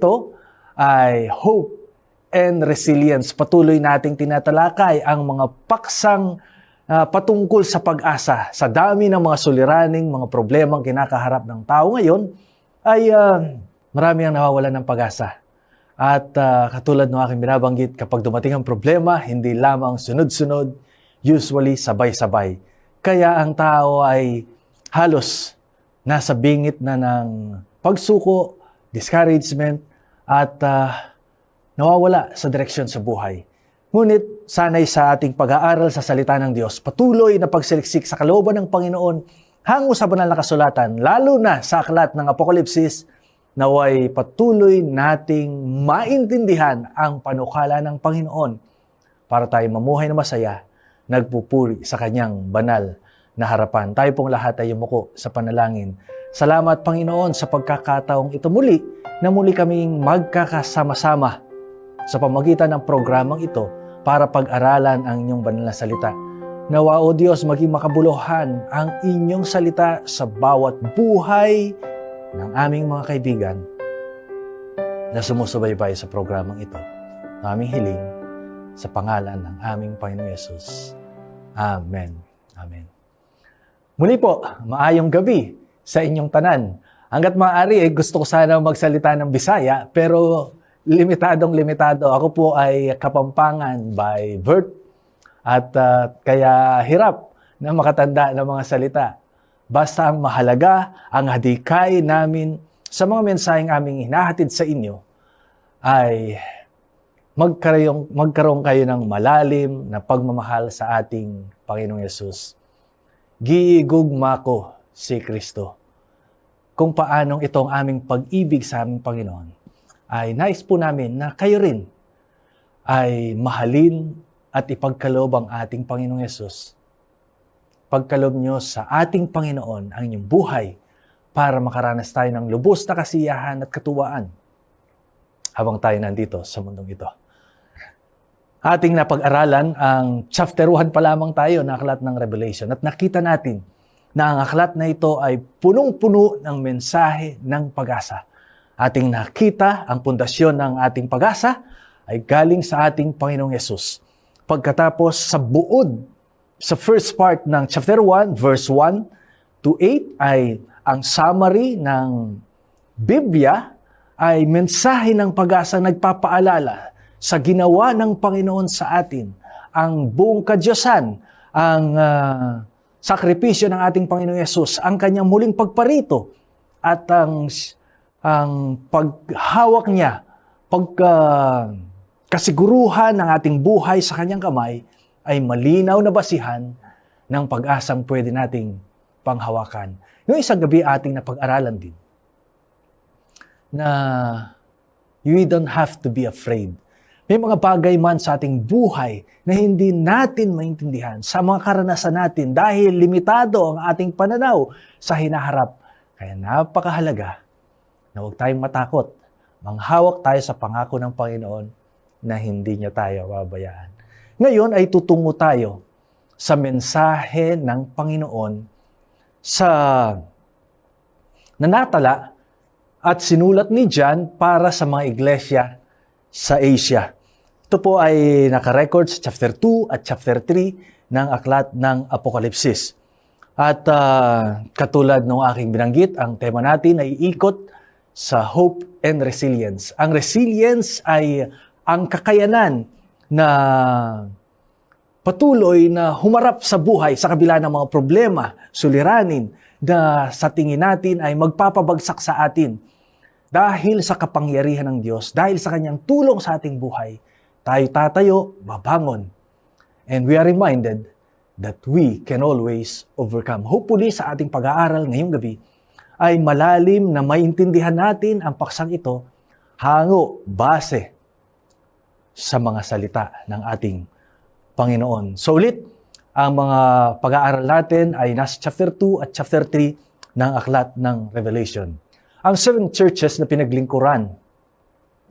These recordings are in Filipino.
Ito ay Hope and Resilience. Patuloy nating tinatalakay ang mga paksang patungkol sa pag-asa. Sa dami ng mga suliraning, mga problemang kinakaharap ng tao ngayon, ay marami ang nawawalan ng pag-asa. At katulad ng aking binabanggit, kapag dumating ang problema, hindi lamang sunod-sunod, usually sabay-sabay. Kaya ang tao ay halos nasa bingit na ng pagsuko, discouragement, at nawawala sa direksyon sa buhay. Ngunit sanay sa ating pag-aaral sa salita ng Diyos, patuloy na pagsaliksik sa kalooban ng Panginoon hango sa banal na kasulatan, lalo na sa aklat ng Apokalipsis, naway patuloy nating maintindihan ang panukala ng Panginoon para tayo mamuhay na masaya, nagpupuri sa Kanyang banal na harapan. Tayo pong lahat ay yumuko sa panalangin. Salamat, Panginoon, sa pagkakataong ito muli na muli kaming magkakasama-sama sa pamagitan ng programang ito para pag-aralan ang inyong banal na salita. Nawa, O Diyos, maging makabuluhan ang inyong salita sa bawat buhay ng aming mga kaibigan na sumusubaybay sa programang ito. Aming hiling sa pangalan ng aming Panginoong Yesus. Amen. Amen. Muli po, maayong gabi sa inyong tanan. Hanggat maaari, gusto ko sana magsalita ng Bisaya, pero limitado. Ako po ay Kapampangan by birth at kaya hirap na makatanda ng mga salita. Basta ang mahalaga, ang hadikay namin sa mga mensaheng aming hinahatid sa inyo ay magkaroon kayo ng malalim na pagmamahal sa ating Panginoong Yesus. Giigugma ko si Kristo. Kung paanong itong aming pag-ibig sa aming Panginoon, ay nais po namin na kayo rin ay mahalin at ipagkaloob ang ating Panginoong Yesus. Pagkaloob nyo sa ating Panginoon ang inyong buhay para makaranas tayo ng lubos na kasiyahan at katuwaan habang tayo nandito sa mundong ito. Ating napag-aralan ang chapter 1 pa lamang tayo na aklat ng Revelation at nakita natin na ang aklat na ito ay punong-puno ng mensahe ng pag-asa. Ating nakita ang pundasyon ng ating pag-asa ay galing sa ating Panginoong Yesus. Pagkatapos sa buod, sa first part ng chapter 1, verse 1 to 8 ay ang summary ng Biblia ay mensahe ng pag-asa nagpapaalala sa ginawa ng Panginoon sa atin, ang buong kadyosan, ang sakripisyo ng ating Panginoong Yesus, ang kanyang muling pagparito at ang paghawak niya, kasiguruhan ng ating buhay sa kanyang kamay ay malinaw na basihan ng pag-asang pwede nating panghawakan. Yung isang gabi ating napag-aralan din na we don't have to be afraid. May mga bagay man sa ating buhay na hindi natin maintindihan sa mga karanasan natin dahil limitado ang ating pananaw sa hinaharap. Kaya napakahalaga na huwag tayong matakot. Manghawak tayo sa pangako ng Panginoon na hindi niya tayo babayaan. Ngayon ay tutungo tayo sa mensahe ng Panginoon sa nanatala at sinulat ni John para sa mga iglesia sa Asia. Ito po ay nakarecord sa chapter 2 at chapter 3 ng aklat ng Apokalipsis. At katulad ng aking binanggit, ang tema natin ay ikot sa Hope and Resilience. Ang resilience ay ang kakayanan na patuloy na humarap sa buhay sa kabila ng mga problema, suliranin na sa tingin natin ay magpapabagsak sa atin. Dahil sa kapangyarihan ng Diyos, dahil sa kanyang tulong sa ating buhay, tayo tatayo, babangon. And we are reminded that we can always overcome. Hopefully sa ating pag-aaral ngayong gabi ay malalim na maintindihan natin ang paksang ito hango base sa mga salita ng ating Panginoon. So ulit, ang mga pag-aaral natin ay nasa chapter 2 at chapter 3 ng aklat ng Revelation. Ang 7 churches na pinaglingkuran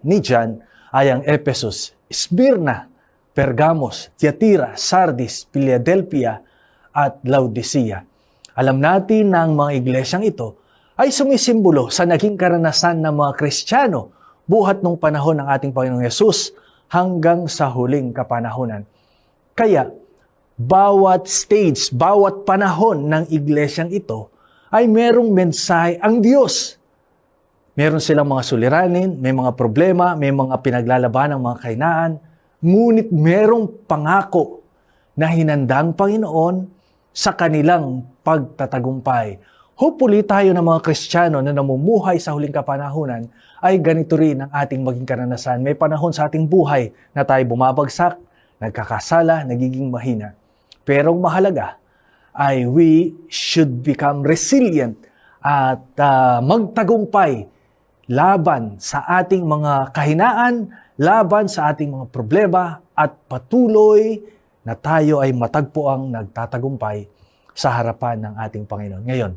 ni John ay ang Ephesus, Smyrna, Pergamos, Thyatira, Sardis, Philadelphia, at Laodicea. Alam natin na ang mga iglesyang ito ay sumisimbolo sa naging karanasan ng mga Kristiyano buhat nung panahon ng ating Panginoong Yesus hanggang sa huling kapanahunan. Kaya, bawat stage, bawat panahon ng iglesyang ito ay merong mensahe ang Diyos. Meron silang mga suliranin, may mga problema, may mga pinaglalaban ng mga kahinaan, ngunit merong pangako na hinandang Panginoon sa kanilang pagtatagumpay. Hopefully tayo ng mga Kristiyano na namumuhay sa huling kapanahunan ay ganito rin ang ating maging karanasan. May panahon sa ating buhay na tayo bumabagsak, nagkakasala, nagiging mahina. Pero ang mahalaga ay we should become resilient at magtagumpay laban sa ating mga kahinaan, laban sa ating mga problema at patuloy na tayo ay matagpuang nagtatagumpay sa harapan ng ating Panginoon. Ngayon,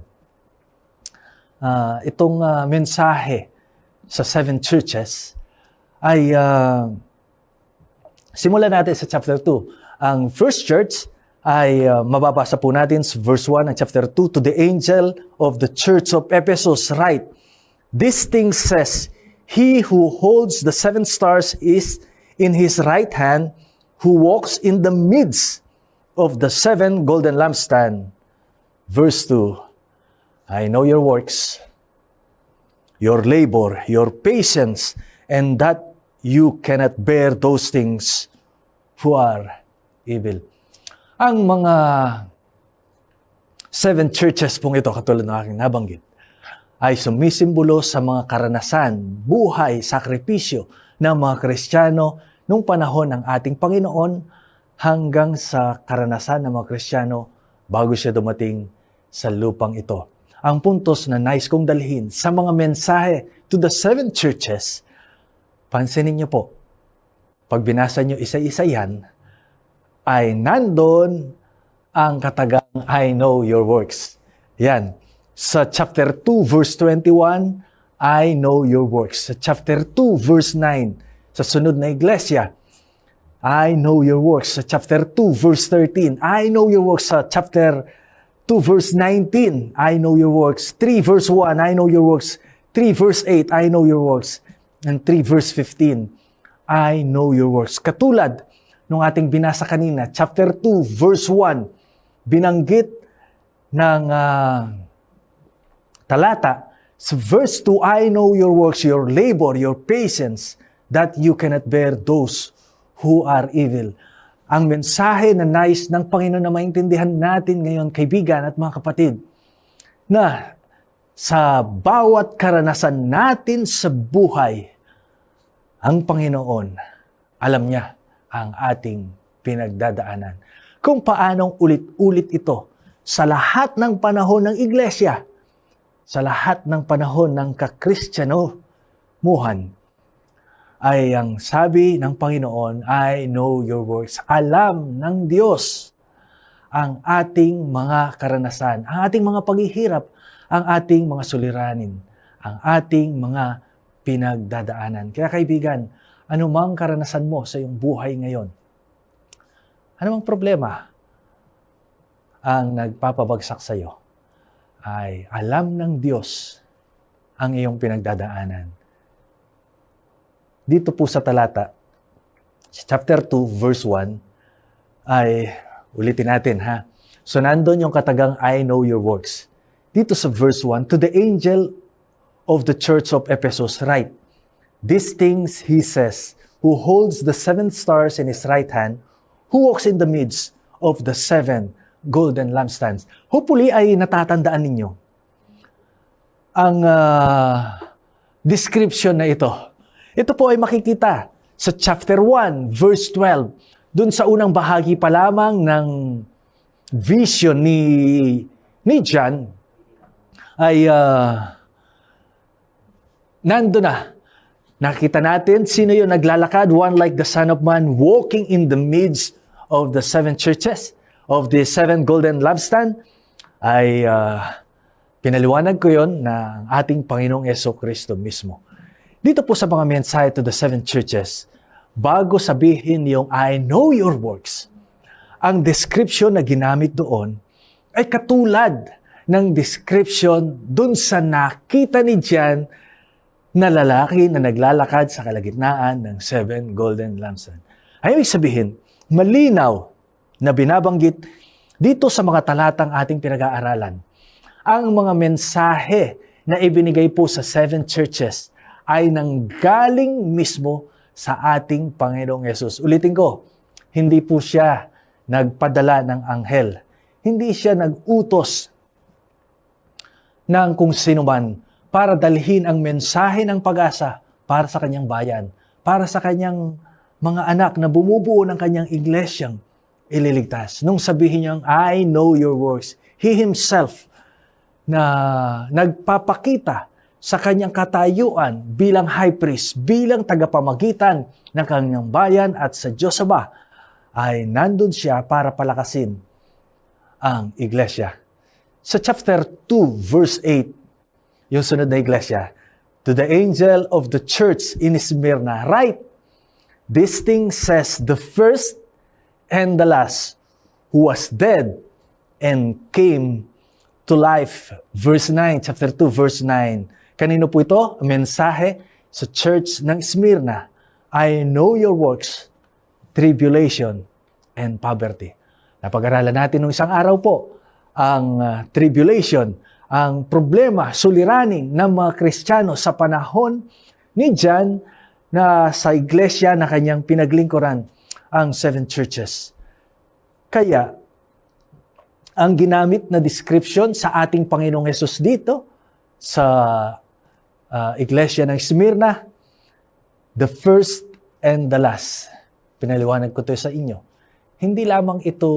itong mensahe sa 7 churches ay simulan natin sa chapter 2. Ang first church ay mababasa po natin sa verse 1 ng chapter 2, "To the angel of the church of Ephesus write, this thing says, he who holds the 7 stars is in his right hand, who walks in the midst of the 7 golden lampstands." Verse 2, "I know your works, your labor, your patience, and that you cannot bear those things who are evil." Ang mga 7 churches pong ito, katulad ng aking nabanggit, ay sumisimbolo sa mga karanasan, buhay, sakripisyo ng mga Kristiyano nung panahon ng ating Panginoon hanggang sa karanasan ng mga Kristiyano bago siya dumating sa lupang ito. Ang puntos na nais kong dalhin sa mga mensahe to the 7 churches, pansinin niyo po, pag binasa niyo isa-isa yan, ay nandun ang katagang "I know your works." Yan. Sa chapter 2, verse 21, "I know your works." Sa chapter 2, verse 9, sa sunod na iglesia, "I know your works." Sa chapter 2, verse 13, "I know your works." Sa chapter 2, verse 19, "I know your works." 3, verse 1, "I know your works." 3, verse 8, "I know your works." And 3, verse 15, "I know your works." Katulad nung ating binasa kanina, chapter 2, verse 1, binanggit ng talata, sa verse 2, "I know your works, your labor, your patience, that you cannot bear those who are evil." Ang mensahe na nais ng Panginoon na maintindihan natin ngayon, kaibigan at mga kapatid, na sa bawat karanasan natin sa buhay, ang Panginoon, alam niya ang ating pinagdadaanan. Kung paanong ulit-ulit ito sa lahat ng panahon ng iglesia, sa lahat ng panahon ng kakristyanomuhan, ay ang sabi ng Panginoon, "I know your works." Alam ng Diyos ang ating mga karanasan, ang ating mga paghihirap, ang ating mga suliranin, ang ating mga pinagdadaanan. Kaya kaibigan, anumang karanasan mo sa iyong buhay ngayon, anumang problema ang nagpapabagsak sa iyo, ay alam ng Diyos ang iyong pinagdadaanan. Dito po sa talata, chapter 2, verse 1, ay ulitin natin ha. So nandun yung katagang "I know your works." Dito sa verse 1, "To the angel of the church of Ephesus write, these things he says, who holds the 7 stars in his right hand, who walks in the midst of the 7 golden lampstands." Hopefully ay natatandaan ninyo ang description na ito. Ito po ay makikita sa chapter 1, verse 12. Doon sa unang bahagi pa lamang ng vision ni John, ay nando na. Nakita natin sino yung naglalakad, one like the Son of Man, walking in the midst of the 7 churches, of the 7 golden lampstand, ay pinaliwanag ko yon na ang ating Panginoong Jesucristo mismo. Dito po sa mga mensahe to the 7 churches, bago sabihin yung "I know your works," ang description na ginamit doon ay katulad ng description dun sa nakita ni John na lalaki na naglalakad sa kalagitnaan ng 7 golden lampstands. Ay ibig sabihin, malinaw na binabanggit dito sa mga talatang ating pinag-aaralan. Ang mga mensahe na ibinigay po sa 7 churches ay nanggaling mismo sa ating Panginoong Yesus. Ulitin ko, hindi po siya nagpadala ng anghel. Hindi siya nag-utos ng kung sino man para dalhin ang mensahe ng pag-asa para sa kanyang bayan, para sa kanyang mga anak na bumubuo ng kanyang iglesyang ililigtas. Nung sabihin niyang, I know your works, He Himself na nagpapakita sa kanyang katayuan bilang high priest, bilang tagapamagitan ng kanyang bayan at sa Diyos Ama, ay nandun siya para palakasin ang iglesia. Sa chapter 2, verse 8, yung sunod na iglesia, to the angel of the church in Smyrna, write, this thing says the first and the last, who was dead and came to life. Verse 9, chapter 2, verse 9. Kanino po ito? Mensahe sa church ng Smyrna. I know your works, tribulation, and poverty. Napag-aralan natin nung isang araw po ang tribulation, ang problema, suliraning ng mga Kristiyano sa panahon ni John na sa iglesia na kanyang pinaglingkuran ang 7 churches. Kaya, ang ginamit na description sa ating Panginoong Hesus dito sa iglesia ng Smyrna, the first and the last. Pinaliwanag ko ito sa inyo. Hindi lamang ito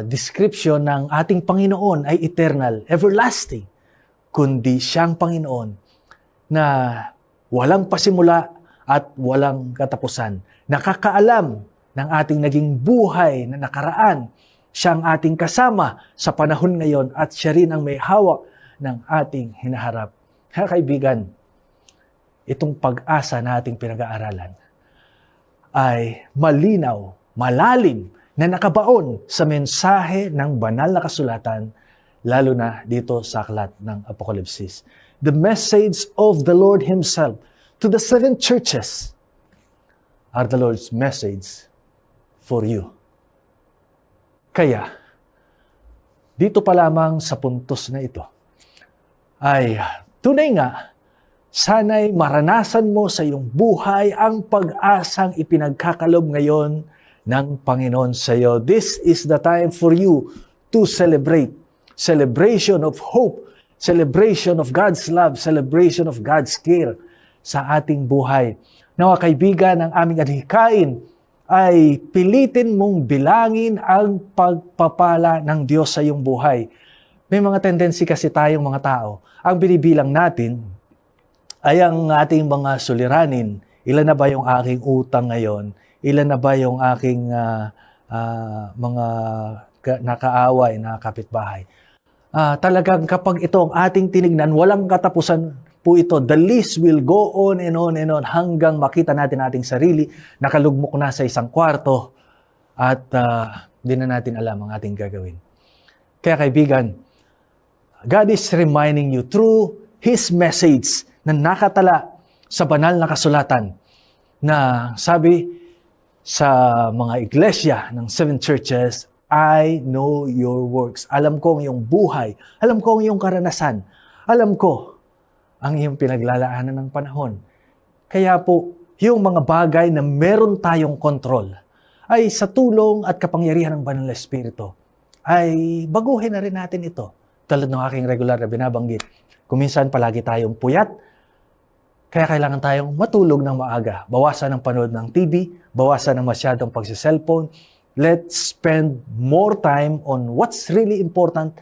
description ng ating Panginoon ay eternal, everlasting, kundi siyang Panginoon na walang pasimula at walang katapusan. Nakakaalam ng ating naging buhay na nakaraan. Siyang ating kasama sa panahon ngayon at siya rin ang may hawak ng ating hinaharap. Kaya kaibigan, itong pag-asa na ating pinag-aaralan ay malinaw, malalim, na nakabaon sa mensahe ng banal na kasulatan, lalo na dito sa aklat ng Apokalipsis. The message of the Lord Himself to the 7 churches are the Lord's message for you. Kaya, dito pa lamang sa puntos na ito, ay tunay nga, sana'y maranasan mo sa iyong buhay ang pag-asang ipinagkakalob ngayon ng Panginoon sa iyo. This is the time for you to celebrate. Celebration of hope, celebration of God's love, celebration of God's care sa ating buhay. Nawa kaibigan, ang aming adhikain ay pilitin mong bilangin ang pagpapala ng Diyos sa iyong buhay. May mga tendency kasi tayong mga tao. Ang binibilang natin ay ang ating mga suliranin. Ilan na ba yung aking utang ngayon? Ilan na ba yung aking mga nakaaway na kapitbahay? Talagang kapag ito ang ating tinignan, walang katapusan po ito. The list will go on and on and on hanggang makita natin ating sarili, nakalugmok na sa isang kwarto at di na natin alam ang ating gagawin. Kaya kaibigan, God is reminding you through His message na nakatala sa banal na kasulatan na sabi sa mga iglesia ng 7 churches, I know your works. Alam ko ang iyong buhay. Alam ko ang iyong karanasan. Alam ko ang iyong pinaglalaanan ng panahon. Kaya po, yung mga bagay na meron tayong kontrol ay sa tulong at kapangyarihan ng Banal na Espiritu ay baguhin na rin natin ito. Tulad ng aking regular na binabanggit. Kuminsan palagi tayong puyat, kaya kailangan tayong matulog ng maaga. Bawasan ang panood ng TV, bawasan ang masyadong pagsiselfone. Let's spend more time on what's really important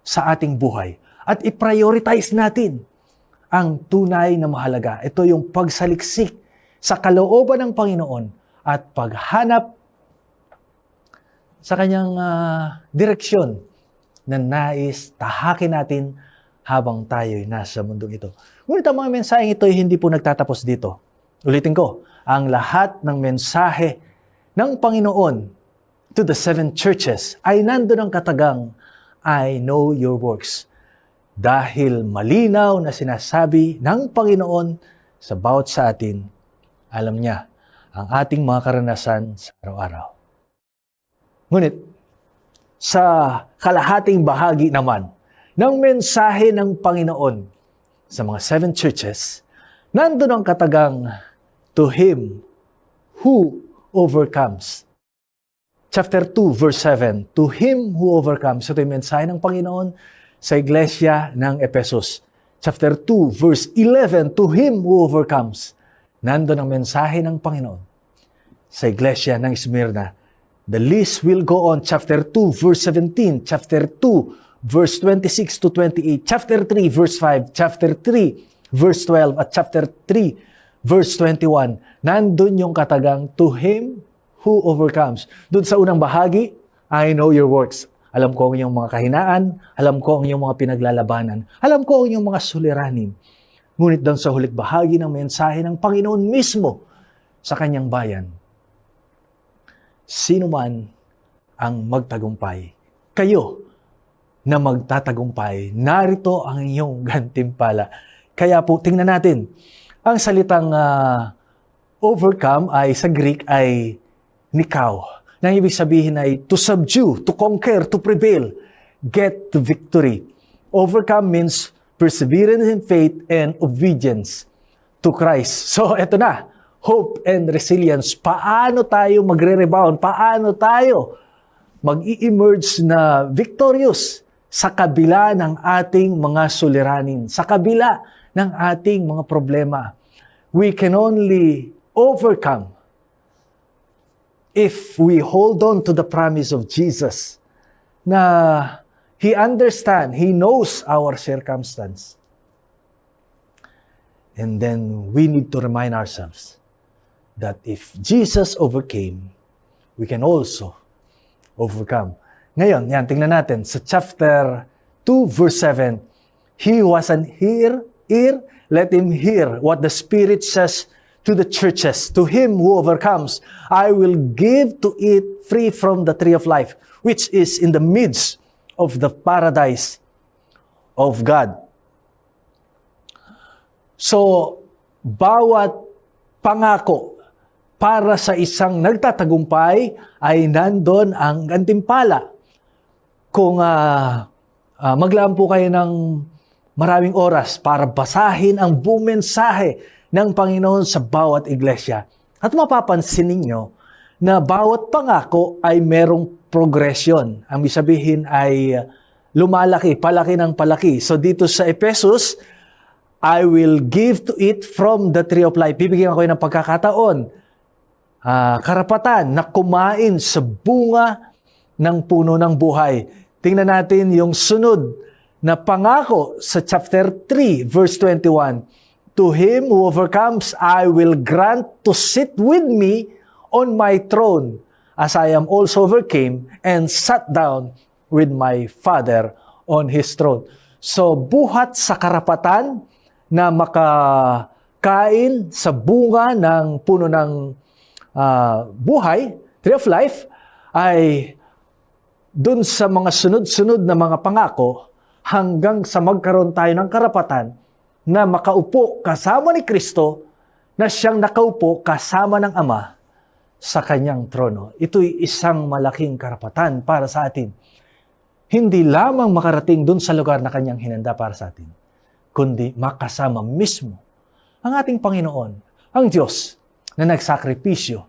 sa ating buhay. At i-prioritize natin ang tunay na mahalaga. Ito yung pagsaliksik sa kalooban ng Panginoon at paghanap sa kanyang direksyon na nais tahakin natin habang tayo'y nasa mundong ito. Ngunit ang mga mensaheng ito ay hindi po nagtatapos dito. Ulitin ko, ang lahat ng mensahe ng Panginoon to the 7 churches ay nandun ang katagang, I know your works. Dahil malinaw na sinasabi ng Panginoon sa bawat sa atin, alam niya ang ating mga karanasan sa araw-araw. Ngunit, sa kalahating bahagi naman ng mensahe ng Panginoon sa mga 7 churches, nandun ang katagang, to Him who overcomes. Chapter 2, verse 7, to Him who overcomes. Ito yung mensahe ng Panginoon sa iglesia ng Ephesus. Chapter 2, verse 11, to Him who overcomes. Nandun ang mensahe ng Panginoon sa iglesia ng Smyrna. The list will go on. Chapter 2, verse 17. Chapter 2, verse 26 to 28. Chapter 3, verse 5. Chapter 3, verse 12. At chapter 3, verse 21. Nandun yung katagang, to Him who overcomes. Doon sa unang bahagi, I know your works. Alam ko ang iyong mga kahinaan. Alam ko ang iyong mga pinaglalabanan. Alam ko ang iyong mga suliranin. Ngunit doon sa huling bahagi ng mensahe ng Panginoon mismo sa kanyang bayan, sino man ang magtagumpay, kayo na magtatagumpay, narito ang inyong gantimpala. Kaya po, tingnan natin. Ang salitang overcome ay sa Greek ay nikaw. Nang ibig sabihin ay to subdue, to conquer, to prevail, get to victory. Overcome means perseverance in faith and obedience to Christ. So, eto na. Hope and resilience. Paano tayo magre-rebound? Paano tayo mag-i-emerge na victorious sa kabila ng ating mga suliranin, sa kabila ng ating mga problema? We can only overcome if we hold on to the promise of Jesus na He understands, He knows our circumstance. And then we need to remind ourselves that if Jesus overcame, we can also overcome. Ngayon, yan, tingnan natin. Sa chapter 2, verse 7, He was an ear, let him hear what the Spirit says to the churches. To him who overcomes, I will give to eat free from the tree of life, which is in the midst of the paradise of God. So, bawat pangako para sa isang nagtatagumpay ay nandun ang gantimpala. Kung maglaan po kayo ng maraming oras para basahin ang buong mensahe ng Panginoon sa bawat iglesia, at mapapansin ninyo na bawat pangako ay merong progression. Ang sabihin ay lumalaki, palaki ng palaki. So dito sa Ephesus, I will give to it from the tree of life. Bibigyan ko ng pagkakataon, karapatan na kumain sa bunga ng puno ng buhay. Tingnan natin yung sunod na pangako sa chapter 3, verse 21. To him who overcomes, I will grant to sit with me on my throne, as I am also overcame and sat down with my Father on His throne. So, buhat sa karapatan na makakain sa bunga ng puno ng buhay, tree of life, ay dun sa mga sunod-sunod na mga pangako hanggang sa magkaroon tayo ng karapatan na makaupo kasama ni Kristo, na siyang nakaupo kasama ng Ama sa kanyang trono. Ito'y isang malaking karapatan para sa atin. Hindi lamang makarating dun sa lugar na kanyang hinanda para sa atin, kundi makasama mismo ang ating Panginoon, ang Diyos na nagsakripisyo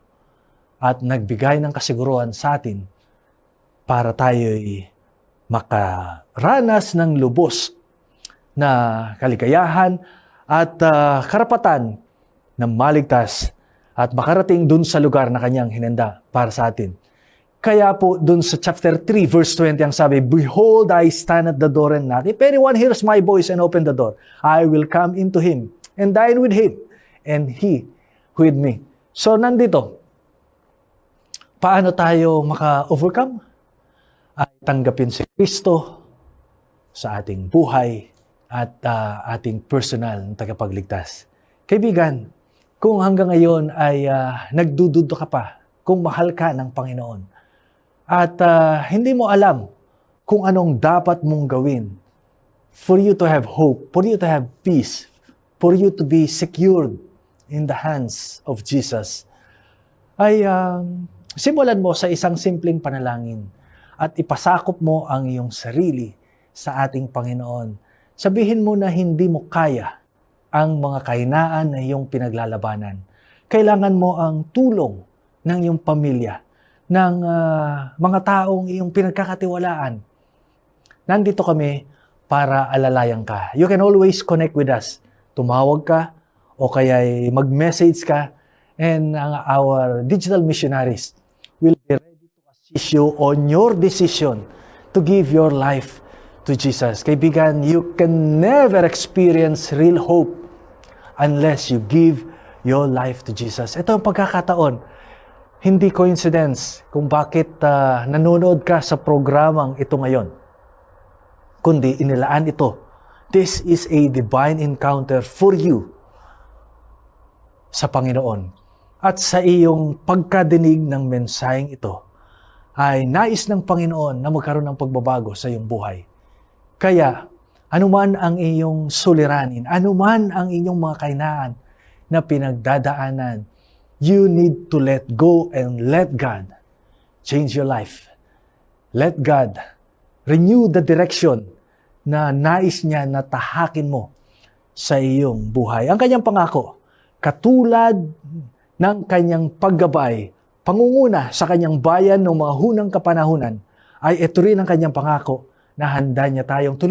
at nagbigay ng kasiguruhan sa atin para tayo'y makaranas ng lubos na kaligayahan at karapatan na maligtas at makarating dun sa lugar na kanyang hinanda para sa atin. Kaya po dun sa chapter 3 verse 20 ang sabi, Behold, I stand at the door and knock. If anyone hears my voice and open the door, I will come into him and dine with him and he with me. So nandito, paano tayo maka-overcome? Ay tanggapin si Kristo sa ating buhay at ating personal na tagapagligtas. Kaibigan, kung hanggang ngayon ay nagdududa ka pa kung mahal ka ng Panginoon at hindi mo alam kung anong dapat mong gawin for you to have hope, for you to have peace, for you to be secured in the hands of Jesus, ay simulan mo sa isang simpleng panalangin at ipasakop mo ang iyong sarili sa ating Panginoon. Sabihin mo na hindi mo kaya ang mga kahinaan na iyong pinaglalabanan. Kailangan mo ang tulong ng iyong pamilya, ng mga taong iyong pinagkakatiwalaan. Nandito kami para alalayan ka. You can always connect with us. Tumawag ka o kaya mag-message ka, and our digital missionaries will be ready to assist you on your decision to give your life to Jesus. Kaibigan, you can never experience real hope unless you give your life to Jesus. Ito ang pagkakataon. Hindi coincidence kung bakit nanonood ka sa programang ito ngayon, kundi inilaan ito. This is a divine encounter for you sa Panginoon. At sa iyong pagkadinig ng mensaheng ito, ay nais ng Panginoon na magkaroon ng pagbabago sa iyong buhay. Kaya, anuman ang iyong suliranin, anuman ang inyong mga kahinaan na pinagdadaanan, you need to let go and let God change your life. Let God renew the direction na nais niya na tahakin mo sa iyong buhay. Ang kanyang pangako, katulad ng kanyang paggabay, pangunguna sa kanyang bayan ng mga hunang kapanahunan, ay ito rin ang kanyang pangako na handa niya tayong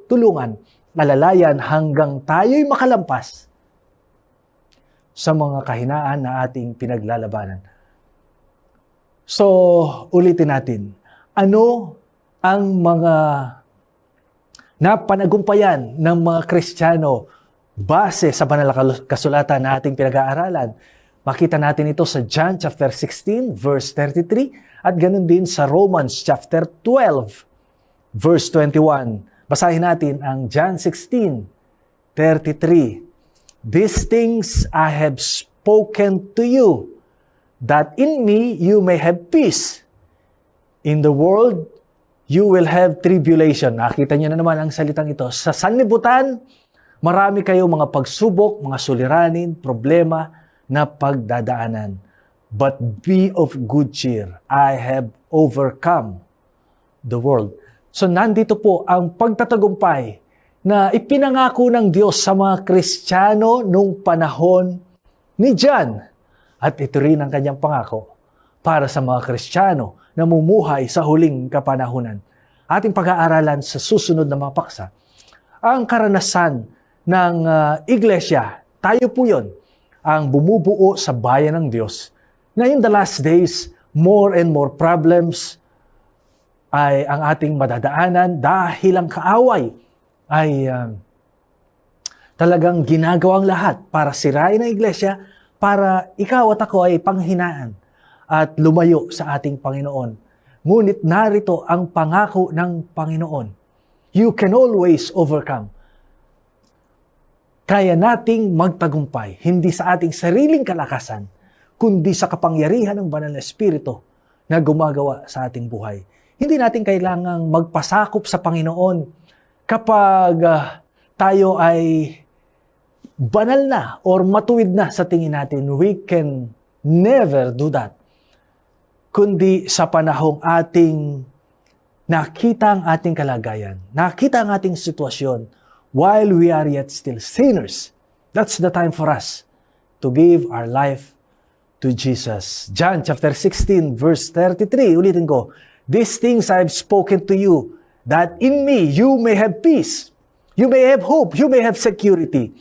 tulungan, alalayan hanggang tayo'y makalampas sa mga kahinaan na ating pinaglalabanan. So, ulitin natin. Ano ang mga napanagumpayan ng mga Kristiyano base sa banal na kasulatan na ating pinag-aaralan? Makita natin ito sa John chapter 16, verse 33, at ganun din sa Romans chapter 12, verse 21. Basahin natin ang John 16, 33. These things I have spoken to you, that in me you may have peace. In the world, you will have tribulation. Nakita niyo na naman ang salitang ito. Sa sanlibutan, marami kayong mga pagsubok, mga suliranin, problema na pagdadaanan. But be of good cheer. I have overcome the world. So nandito po ang pagtatagumpay na ipinangako ng Diyos sa mga Kristiyano nung panahon ni John. At ito rin ang kanyang pangako para sa mga Kristiyano na mumuhay sa huling kapanahunan. Ating pag-aaralan sa susunod na mga paksa, ang karanasan ng iglesia, tayo po yun, ang bumubuo sa bayan ng Diyos, na in the last days, more and more problems ay ang ating madadaanan dahil ang kaaway ay talagang ginagawang lahat para sirain ang iglesia, para ikaw at ako ay panghinaan at lumayo sa ating Panginoon. Ngunit narito ang pangako ng Panginoon. You can always overcome. Kaya nating magtagumpay, hindi sa ating sariling kalakasan, kundi sa kapangyarihan ng Banal na Espiritu na gumagawa sa ating buhay. Hindi natin kailangang magpasakop sa Panginoon kapag tayo ay banal na or matuwid na sa tingin natin. We can never do that. Kundi sa panahong ating nakita ang ating kalagayan, nakita ang ating sitwasyon, while we are yet still sinners, that's the time for us to give our life to Jesus. John chapter 16, verse 33, ulitin ko, these things I have spoken to you, that in me you may have peace, you may have hope, you may have security.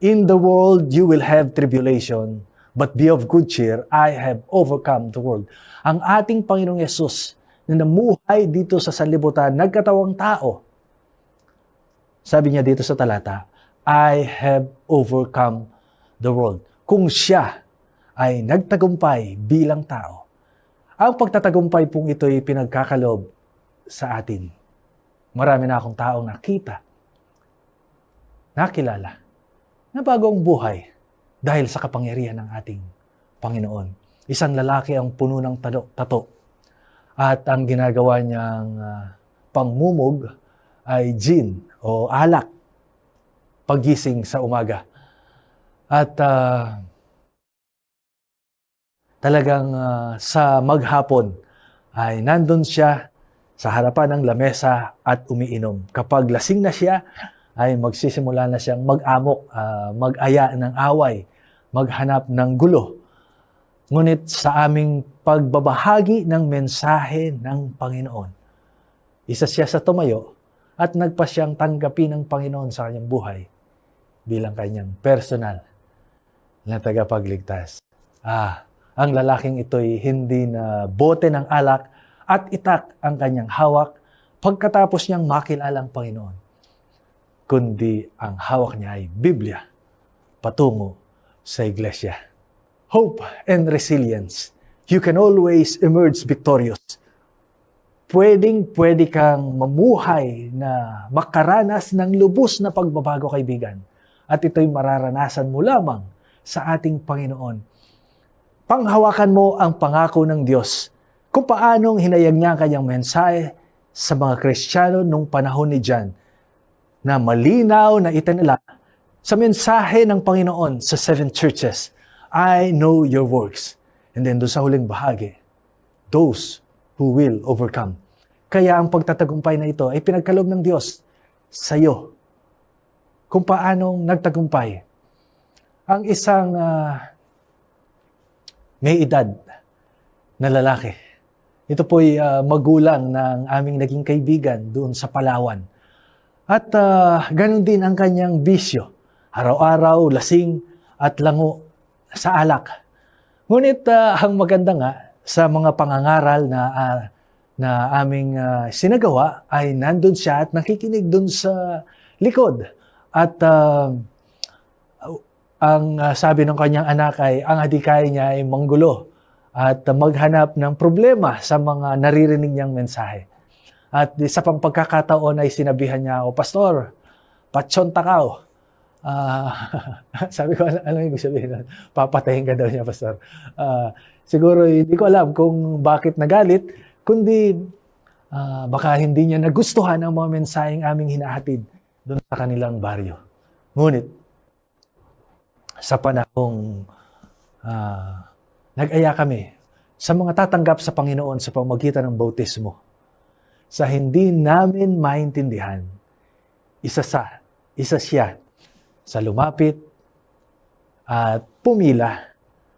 In the world you will have tribulation, but be of good cheer, I have overcome the world. Ang ating Panginoong Yesus na namuhay dito sa sanlibutan, nagkatawang tao, sabi niya dito sa talata, I have overcome the world. Kung siya ay nagtagumpay bilang tao, ang pagtatagumpay pong ito ay pinagkakalob sa atin. Marami na akong taong nakita, nakilala, na bagong buhay dahil sa kapangyarihan ng ating Panginoon. Isang lalaki ang puno ng tato at ang ginagawa niyang pangmumog ay gin o alak paggising sa umaga. At talagang sa maghapon ay nandun siya sa harapan ng lamesa at umiinom. Kapag lasing na siya, ay magsisimula na siyang mag-amok, mag-aya ng away, maghanap ng gulo. Ngunit sa aming pagbabahagi ng mensahe ng Panginoon, isa siya sa tumayo at nagpa siyang tanggapin ng Panginoon sa kanyang buhay bilang kanyang personal na tagapagligtas. Ang lalaking ito'y hindi na bote ng alak at itak ang kanyang hawak pagkatapos niyang makilala ang Panginoon, kundi ang hawak niya ay Biblia patungo sa iglesia. Hope and resilience. You can always emerge victorious. Pwede kang mamuhay na makaranas ng lubos na pagbabago, kaibigan. At ito'y mararanasan mo lamang sa ating Panginoon. Panghawakan mo ang pangako ng Diyos kung paanong hinayag niya ang kanyang mensahe sa mga Kristiyano nung panahon ni John, na malinaw na itinala sa mensahe ng Panginoon sa 7 churches. I know your works. And then doon sa huling bahagi, those who will overcome. Kaya ang pagtatagumpay na ito ay pinagkaloob ng Diyos sa iyo. Kung paanong nagtagumpay ang isang may edad na lalaki. Ito po'y magulang ng aming naging kaibigan doon sa Palawan. At ganun din ang kanyang bisyo. Araw-araw, lasing at lango sa alak. Ngunit ang maganda nga sa mga pangangaral na aming sinagawa ay nandun siya at nakikinig dun sa likod. At ang sabi ng kanyang anak ay ang hadikay niya ay manggulo at maghanap ng problema sa mga naririnig niyang mensahe. At sa pang pagkakataon ay sinabihan niya ako, Pastor, patson takaw. Sabi ko, ano yung sabihin? Papatayin ka daw niya, Pastor. Siguro hindi ko alam kung bakit nagalit, kundi baka hindi niya nagustuhan ang mga mensaheng aming hinahatid doon sa kanilang baryo. Ngunit, sa panahong nag-aya kami sa mga tatanggap sa Panginoon sa pamamagitan ng bautismo, sa hindi namin maintindihan, isa siya sa lumapit at pumila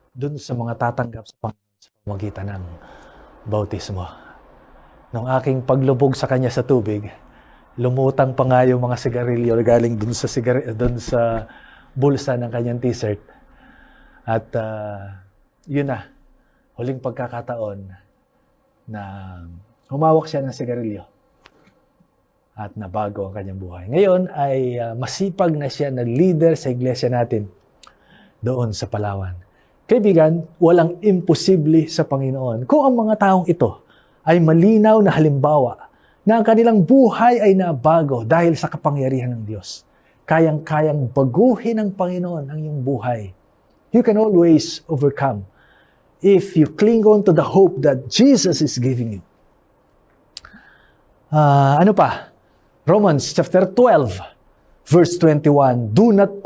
dun sa mga tatanggap sa Panginoon sa pamamagitan ng bautismo. Nung aking paglubog sa kanya sa tubig, lumutang pa nga yung mga sigarilyo galing dun sa bulsa ng kanyang t-shirt. At yun na, huling pagkakataon na humawak siya ng sigarilyo at nabago ang kanyang buhay. Ngayon ay masipag na siya na leader sa iglesia natin doon sa Palawan. Kaibigan, walang imposible sa Panginoon kung ang mga taong ito ay malinaw na halimbawa na ang kanilang buhay ay nabago dahil sa kapangyarihan ng Diyos. Kayang-kayang baguhin ng Panginoon ang iyong buhay. You can always overcome if you cling on to the hope that Jesus is giving you. Ano pa? Romans chapter 12, verse 21. Do not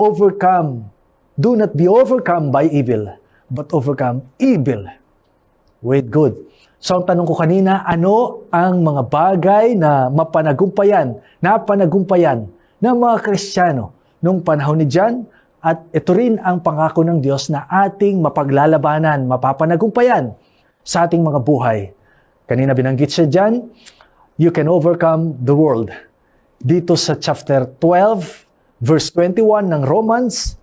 be overcome by evil, but overcome evil with good. So ang tanong ko kanina, ano ang mga bagay na napanagumpayan ng mga Kristiyano nung panahon ni John? At ito rin ang pangako ng Diyos na ating mapaglalabanan, mapapanagumpayan sa ating mga buhay. Kanina binanggit siya dyan, you can overcome the world. Dito sa chapter 12, verse 21 ng Romans,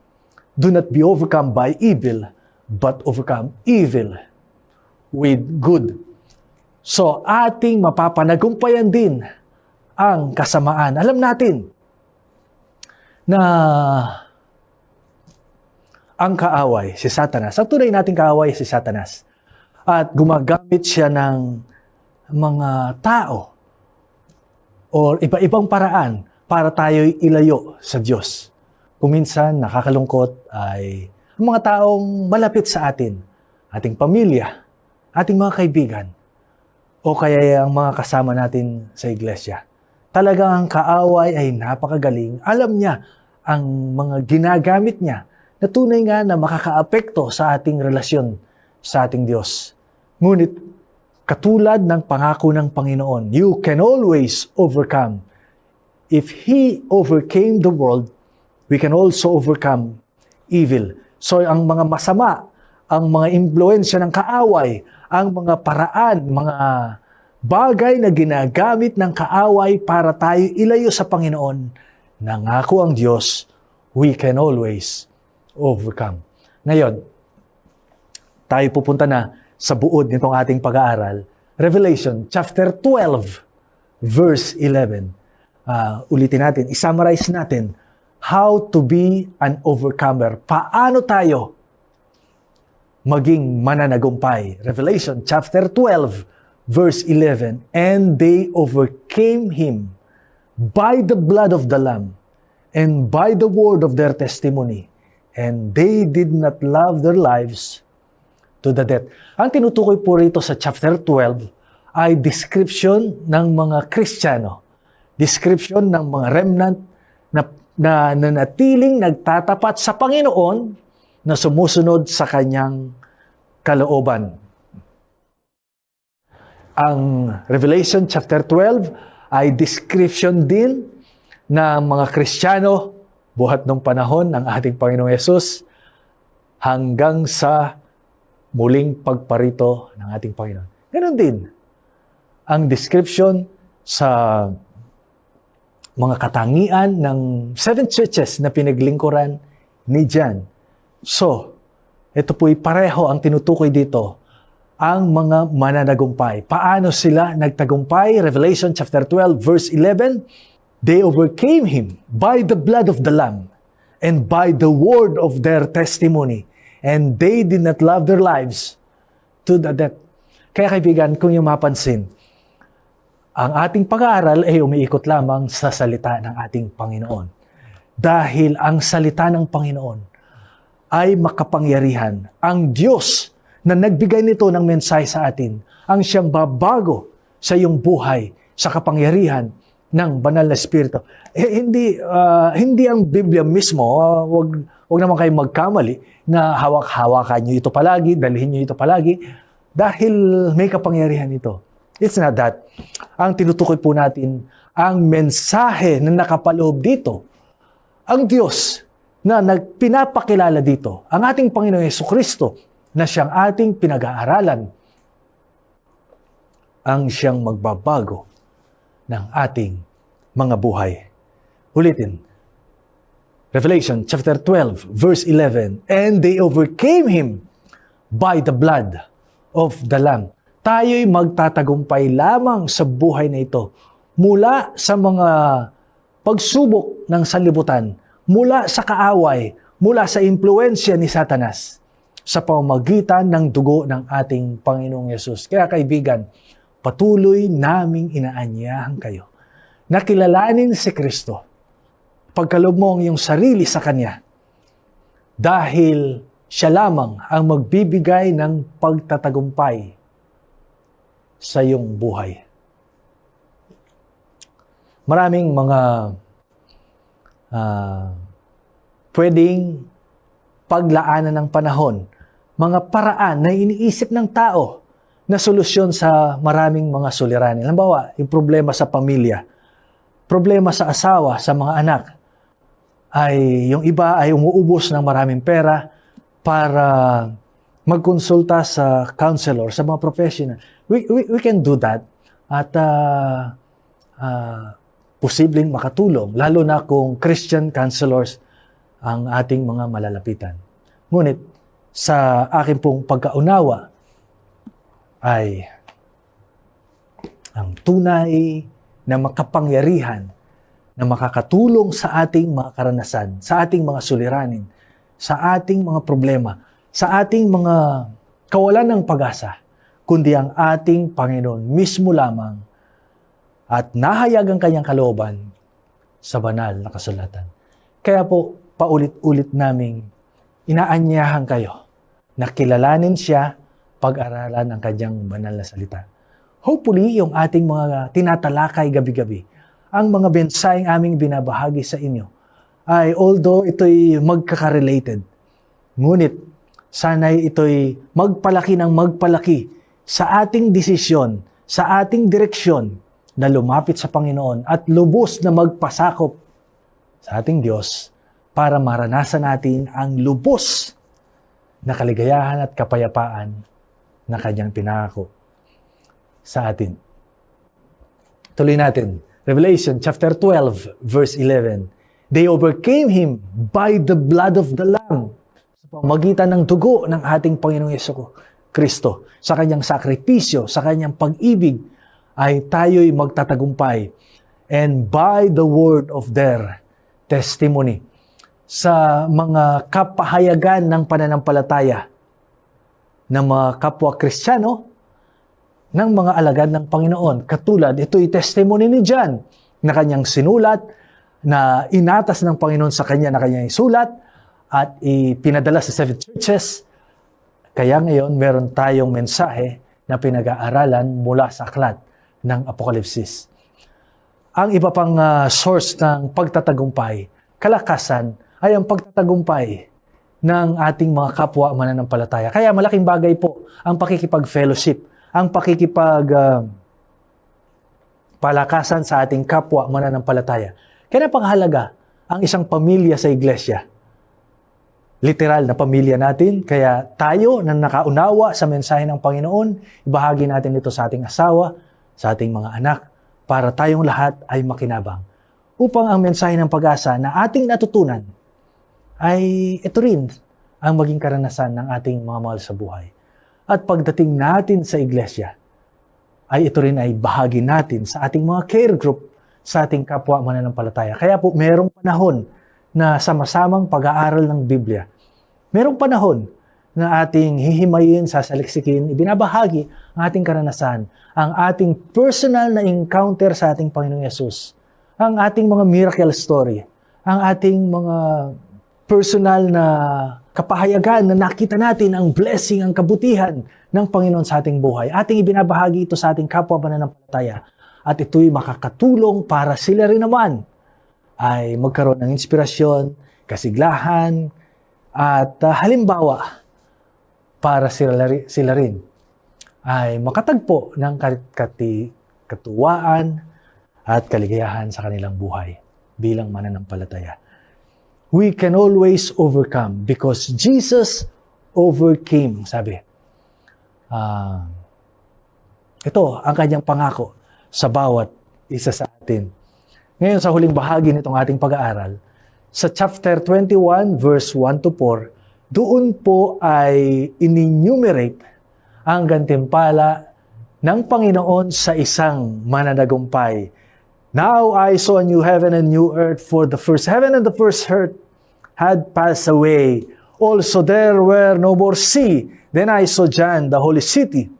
do not be overcome by evil, but overcome evil with good. So, ating mapapanagumpayan din ang kasamaan. Alam natin na ang kaaway, si Satanas, ang tunay nating kaaway, si Satanas. At gumagamit siya ng mga tao o iba-ibang paraan para tayo'y ilayo sa Diyos. Kung minsan nakakalungkot ay ang mga taong malapit sa atin, ating pamilya, ating mga kaibigan, o kaya ang mga kasama natin sa iglesia. Talagang ang kaaway ay napakagaling. Alam niya ang mga ginagamit niya na tunay nga na makakaapekto sa ating relasyon sa ating Diyos. Ngunit, katulad ng pangako ng Panginoon, you can always overcome. If He overcame the world, we can also overcome evil. So, ang mga masama, ang mga impluensya ng kaaway, ang mga paraan, mga bagay na ginagamit ng kaaway para tayo ilayo sa Panginoon, nangako ang Diyos, we can always overcome. Ngayon, tayo pupunta na sa buod nitong ating pag-aaral. Revelation chapter 12, verse 11. Ulitin natin, isummarize natin, how to be an overcomer. Paano tayo maging mananagumpay? Revelation chapter 12, verse 11, and they overcame him by the blood of the Lamb and by the word of their testimony, and they did not love their lives to the death. Ang tinutukoy po rito sa chapter 12 ay description ng mga Kristiyano, description ng mga remnant na nanatiling nagtatapat sa Panginoon na sumusunod sa kanyang kalooban. Ang Revelation chapter 12 ay description din ng mga Kristiyano buhat ng panahon ng ating Panginoong Yesus hanggang sa muling pagparito ng ating Panginoon. Ganon din ang description sa mga katangian ng 7 churches na pinaglingkuran ni John. So, ito po'y pareho ang tinutukoy dito, ang mga mananagumpay. Paano sila nagtagumpay? Revelation chapter 12, verse 11, they overcame him by the blood of the Lamb and by the word of their testimony, and they did not love their lives to the death. Kaya kaibigan, kung yung mapansin, ang ating pag-aaral ay umiikot lamang sa salita ng ating Panginoon. Dahil ang salita ng Panginoon ay makapangyarihan. Ang Diyos na nagbigay nito ng mensahe sa atin, ang siyang babago sa iyong buhay sa kapangyarihan ng banal na Espiritu. Hindi ang Biblia mismo, wag naman kayo magkamali na hawak-hawakan nyo ito palagi, dalhin nyo ito palagi, dahil may kapangyarihan ito. It's not that. Ang tinutukoy po natin, ang mensahe na nakapaloob dito, ang Diyos na pinapakilala dito, ang ating Panginoong Jesucristo, na siyang ating pinag-aaralan, ang siyang magbabago ng ating mga buhay. Ulitin. Revelation chapter 12, verse 11, and they overcame him by the blood of the Lamb. Tayo'y magtatagumpay lamang sa buhay na ito mula sa mga pagsubok ng sanlibutan, mula sa kaaway, mula sa impluensya ni Satanas, sa pamamagitan ng dugo ng ating Panginoong Yesus. Kaya kaibigan, patuloy naming inaanyahan kayo na kilalanin si Kristo. Pagkaloob mo ang iyong sarili sa Kanya dahil siya lamang ang magbibigay ng pagtatagumpay sa iyong buhay. Maraming mga pwedeng paglaanan ng panahon, mga paraan na iniisip ng tao na solusyon sa maraming mga suliranin. Halimbawa, yung problema sa pamilya, problema sa asawa, sa mga anak, ay yung iba ay umuubos ng maraming pera para magkonsulta sa counselor, sa mga professional. We can do that at posibleng makatulong, lalo na kung Christian counselors ang ating mga malalapitan. Ngunit, sa akin pong pagkaunawa ay ang tunay na makapangyarihan na makakatulong sa ating mga karanasan, sa ating mga suliranin, sa ating mga problema, sa ating mga kawalan ng pag-asa, kundi ang ating Panginoon mismo lamang at nahayag ang kanyang kalooban sa banal na kasulatan. Kaya po, paulit-ulit naming inaanyahan kayo na kilalanin siya, pag-aralan ang kanyang banal na salita. Hopefully, yung ating mga tinatalakay gabi-gabi ang mga bensaheng aming binabahagi sa inyo ay although ito'y magkaka-related, ngunit sana'y ito'y magpalaki ng magpalaki sa ating desisyon, sa ating direksyon na lumapit sa Panginoon at lubos na magpasakop sa ating Diyos para maranasan natin ang lubos na kaligayahan at kapayapaan na Kanyang pinangako sa atin. Tuloy natin. Revelation chapter 12, verse 11. They overcame Him by the blood of the Lamb. Sa pamagitan ng dugo ng ating Panginoong Kristo, sa Kanyang sakripisyo, sa Kanyang pag-ibig, ay tayo'y magtatagumpay. And by the word of their testimony, sa mga kapahayagan ng pananampalataya ng mga kapwa Kristiyano, ng mga alagad ng Panginoon. Katulad, ito'y testimony ni John na kanyang sinulat, na inatas ng Panginoon sa kanya na kanyang isulat at ipinadala sa 7 churches. Kaya ngayon, meron tayong mensahe na pinag-aaralan mula sa aklat ng Apokalipsis. Ang iba pang source ng pagtatagumpay, kalakasan, ay ang pagtatagumpay ng ating mga kapwa mananampalataya. Kaya malaking bagay po ang pakikipag-fellowship, ang palakasan sa ating kapwa mananampalataya. Kaya napakahalaga ang isang pamilya sa iglesia. Literal na pamilya natin, kaya tayo na nakaunawa sa mensahe ng Panginoon, ibahagi natin ito sa ating asawa, sa ating mga anak, para tayong lahat ay makinabang. Upang ang mensahe ng pag-asa na ating natutunan ay ito rin ang maging karanasan ng ating mga mahal sa buhay. At pagdating natin sa iglesia, ay ito rin ay bahagi natin sa ating mga care group, sa ating kapwa mananampalataya. Kaya po, merong panahon na sama-samang pag-aaral ng Biblia. Merong panahon na ating hihimayin, sasaliksikin, ibinabahagi ang ating karanasan, ang ating personal na encounter sa ating Panginoong Yesus, ang ating mga miracle story, ang ating mga personal na kapahayagan na nakita natin ang blessing, ang kabutihan ng Panginoon sa ating buhay. Ating ibinabahagi ito sa ating kapwa mananampalataya. At ito'y makakatulong para sila rin naman ay magkaroon ng inspirasyon, kasiglahan, at halimbawa para sila rin ay makatagpo ng katuwaan at kaligayahan sa kanilang buhay bilang mananampalataya. We can always overcome because Jesus overcame, sabi. Ito ang kanyang pangako sa bawat isa sa atin. Ngayon sa huling bahagi nitong ating pag-aaral, sa chapter 21 verse 1 to 4, doon po ay in-enumerate ang gantimpala ng Panginoon sa isang mananagumpay. Now I saw a new heaven and new earth, for the first heaven and the first earth had passed away. Also there were no more sea. Then I saw John, the holy city,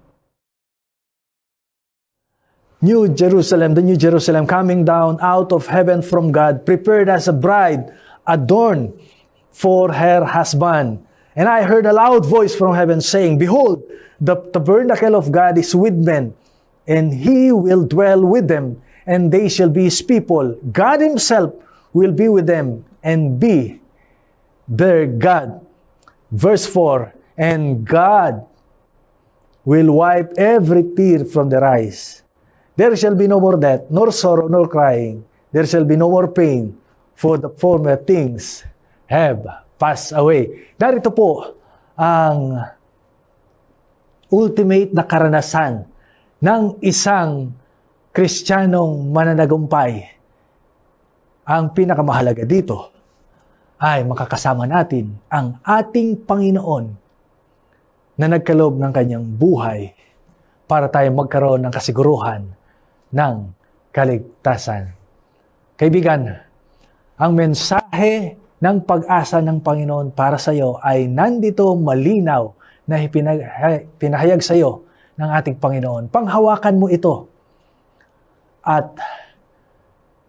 New Jerusalem, the New Jerusalem, coming down out of heaven from God, prepared as a bride, adorned for her husband. And I heard a loud voice from heaven saying, Behold, the tabernacle of God is with men, and He will dwell with them, and they shall be His people. God Himself will be with them, and be their God. Verse 4, And God will wipe every tear from their eyes. There shall be no more death, nor sorrow, nor crying. There shall be no more pain, for the former things have passed away. Narito po ang ultimate na karanasan ng isang Kristiyanong mananagumpay. Ang pinakamahalaga dito ay makakasama natin ang ating Panginoon na nagkaloob ng kanyang buhay para tayo magkaroon ng kasiguruhan ng kaligtasan. Kaibigan, ang mensahe ng pag-asa ng Panginoon para sa iyo ay nandito malinaw na pinahayag sa iyo ng ating Panginoon. Panghawakan mo ito at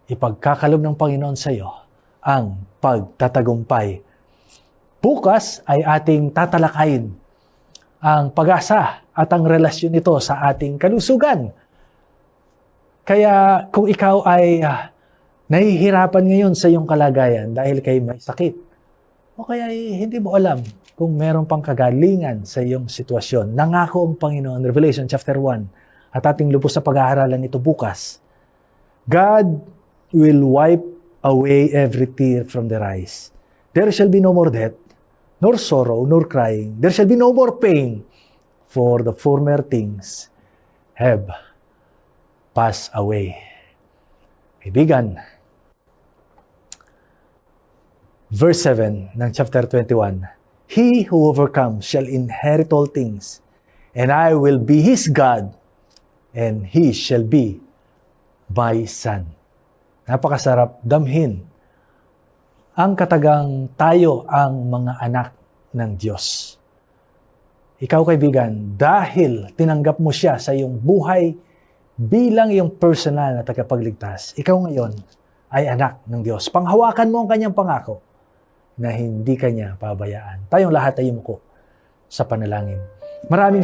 ipagkakalob ng Panginoon sa iyo ang pagtatagumpay. Bukas ay ating tatalakayin ang pag-asa at ang relasyon nito sa ating kalusugan. Kaya kung ikaw ay nahihirapan ngayon sa iyong kalagayan dahil kay may sakit, o kaya hindi mo alam kung meron pang kagalingan sa iyong sitwasyon, nangako ang Panginoon, Revelation chapter 1, at ating lubos sa pag-aaralan ito bukas, God will wipe away every tear from their eyes. There shall be no more death, nor sorrow, nor crying. There shall be no more pain, for the former things have passed away. Kaibigan, verse 7 ng chapter 21, He who overcomes shall inherit all things, and I will be his God, and he shall be my son. Napakasarap damhin ang katagang tayo ang mga anak ng Diyos. Ikaw, kaibigan, dahil tinanggap mo siya sa iyong buhay bilang iyong personal na tagapagligtas, ikaw ngayon ay anak ng Diyos. Panghawakan mo ang kanyang pangako na hindi kanya pabayaan. Tayong lahat ay yumuko sa panalangin. Maraming